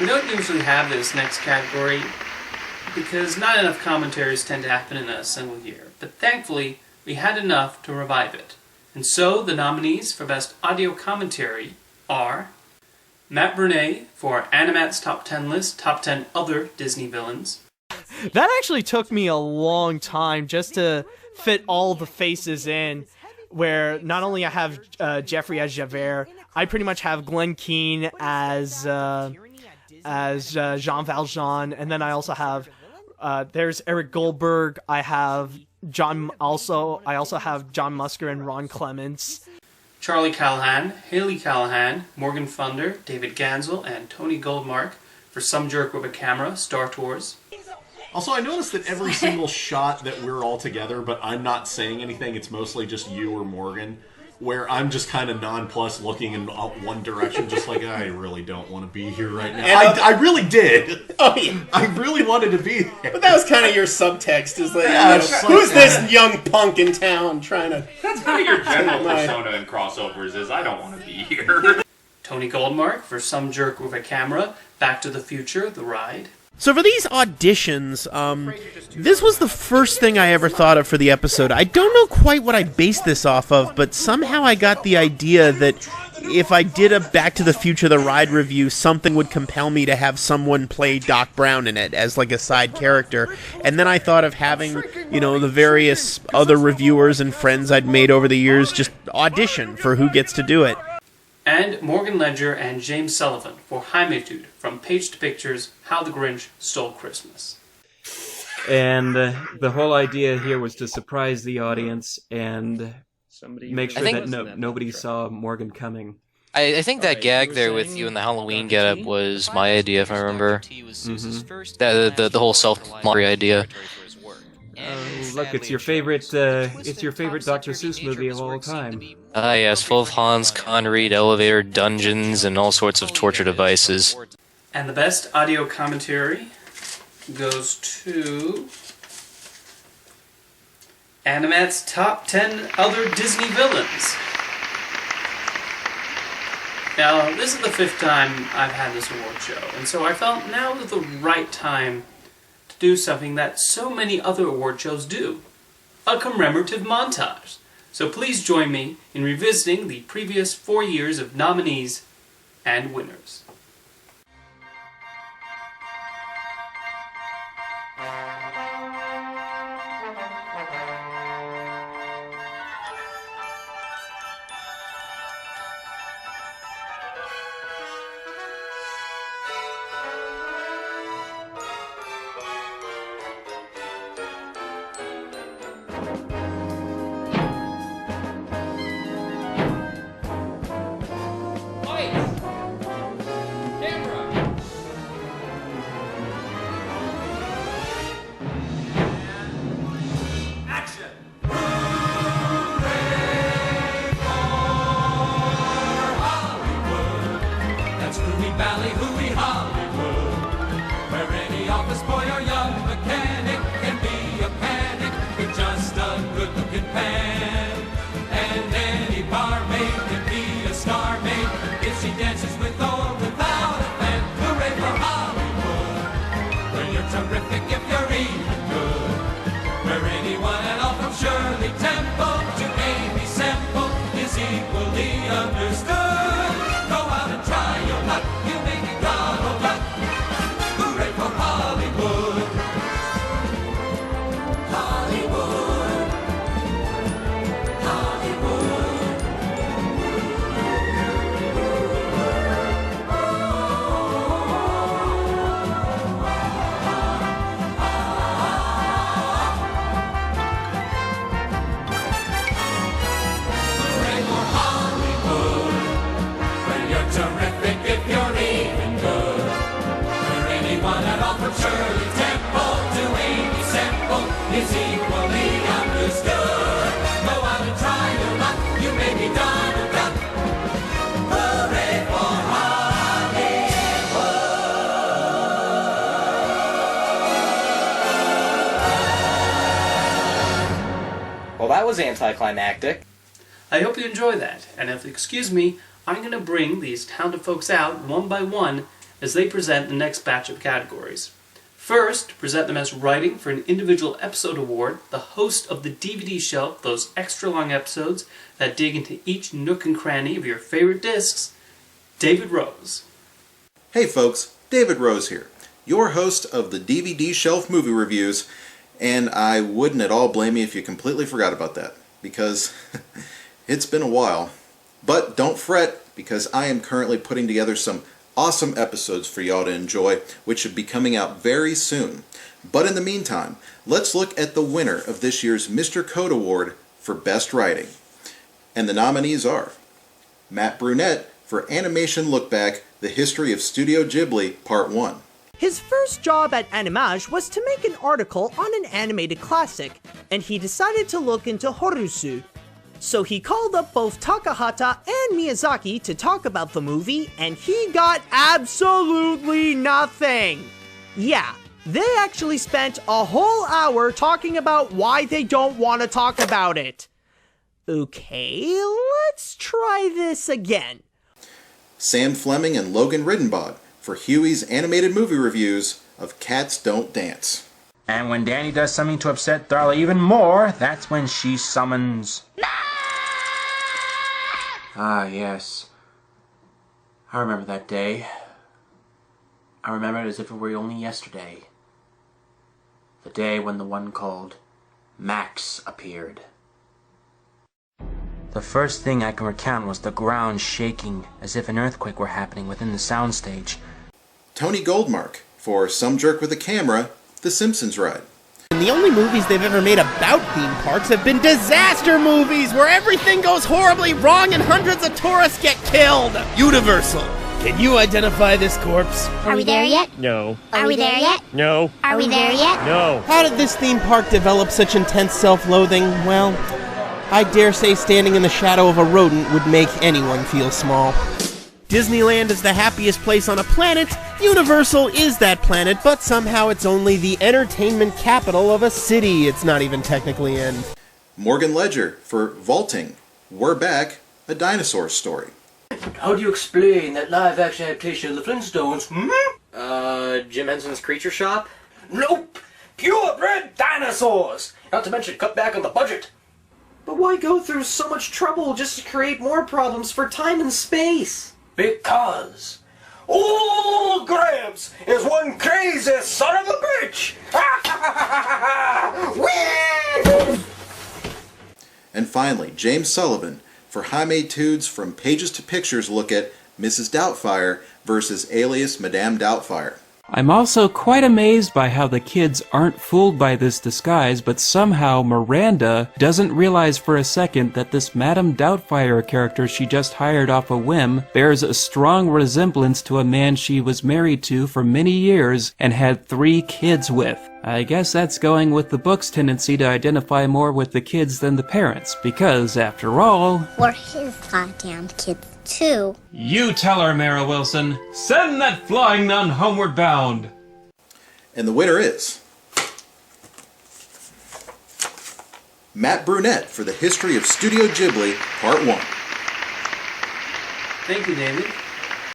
We don't usually have this next category because not enough commentaries tend to happen in a single year, but thankfully we had enough to revive it. And so the nominees for Best Audio Commentary are Matt Burnett for Animat's Top 10 List, Top 10 Other Disney Villains. That actually took me a long time just to fit all the faces in, where not only I have Jeffrey as Javert, I pretty much have Glenn Keane as Jean Valjean, and then I also have there's Eric Goldberg. I also have John Musker and Ron Clements. Charlie Callahan, Haley Callahan, Morgan Funder, David Gansel, and Tony Goldmark for Some Jerk with a Camera, Star Tours. Also, I noticed that every single shot that we're all together, but I'm not saying anything, it's mostly just you or Morgan, where I'm just kind of nonplussed looking in one direction, just like, I really don't want to be here right now. I really did. Oh, yeah. I really wanted to be there. But that was kind of your subtext. Is like, Yeah, who's this young punk in town trying to... That's kind of your general persona in crossovers is, I don't want to be here. Tony Goldmark for Some Jerk with a Camera, Back to the Future, The Ride. So for these auditions, this was the first thing I ever thought of for the episode. I don't know quite what I based this off of, but somehow I got the idea that if I did a Back to the Future The Ride review, something would compel me to have someone play Doc Brown in it as like a side character. And then I thought of having, the various other reviewers and friends I'd made over the years just audition for who gets to do it. And Morgan Ledger and James Sullivan for Heimetude from Page to Pictures, How the Grinch Stole Christmas. And the whole idea here was to surprise the audience and make sure that nobody saw Morgan coming. I think that gag there with you in the Halloween getup was my idea, if I remember. Mm-hmm. The whole self-mockery idea. Look, it's your favorite Dr. Seuss movie of all time. Yes, full of Hans Conried elevator dungeons and all sorts of torture devices. And the best audio commentary goes to Animat's Top 10 Other Disney Villains. Now, this is the 5th time I've had this award show, and so I felt now was the right time to do something that so many other award shows do. A commemorative montage. So please join me in revisiting the previous 4 years of nominees and winners. Well, that was anticlimactic. I hope you enjoy that, and if you excuse me, I'm going to bring these talented folks out one by one as they present the next batch of categories. First, to present them as writing for an individual episode award, the host of the DVD shelf, those extra long episodes that dig into each nook and cranny of your favorite discs, David Rose. Hey folks, David Rose here, your host of the DVD Shelf Movie Reviews, and I wouldn't at all blame you if you completely forgot about that, because it's been a while. But don't fret, because I am currently putting together some awesome episodes for y'all to enjoy, which should be coming out very soon. But in the meantime, let's look at the winner of this year's Mr. Code Award for Best Writing. And the nominees are Matt Brunette for Animation Look Back, The History of Studio Ghibli, Part 1. His first job at Animage was to make an article on an animated classic, and he decided to look into Horusu. So he called up both Takahata and Miyazaki to talk about the movie, and he got absolutely nothing. Yeah, they actually spent a whole hour talking about why they don't want to talk about it. Okay, let's try this again. Sam Fleming and Logan Riddenbod for Huey's animated movie reviews of Cats Don't Dance. And when Danny does something to upset Darla even more, that's when she summons... Ah, yes. I remember that day. I remember it as if it were only yesterday. The day when the one called Max appeared. The first thing I can recount was the ground shaking as if an earthquake were happening within the soundstage. Tony Goldmark for Some Jerk with a Camera, The Simpsons Ride. And the only movies they've ever made about theme parks have been disaster movies where everything goes horribly wrong and hundreds of tourists get killed. Universal, can you identify this corpse? Are we there yet? No. Are we there yet? No. Are we there yet? No. How did this theme park develop such intense self-loathing? Well, I dare say standing in the shadow of a rodent would make anyone feel small. Disneyland is the happiest place on a planet. Universal is that planet, but somehow it's only the entertainment capital of a city it's not even technically in. Morgan Ledger for Vaulting, We're Back, A Dinosaur Story. How do you explain that live-action adaptation of the Flintstones? Jim Henson's Creature Shop? Nope! Purebred dinosaurs! Not to mention cut back on the budget. But why go through so much trouble just to create more problems for time and space? Because old Gramps is one crazy son of a bitch! And finally, James Sullivan for Jaime Tude's From Pages to Pictures look at Mrs. Doubtfire versus Alias Madame Doubtfire. I'm also quite amazed by how the kids aren't fooled by this disguise, but somehow Miranda doesn't realize for a second that this Madame Doubtfire character she just hired off a whim bears a strong resemblance to a man she was married to for many years and had 3 kids with. I guess that's going with the book's tendency to identify more with the kids than the parents, because, after all... We're his goddamn kids, too. You tell her, Mara Wilson. Send that flying nun homeward bound. And the winner is Matt Brunette for The History of Studio Ghibli, Part 1. Thank you, David.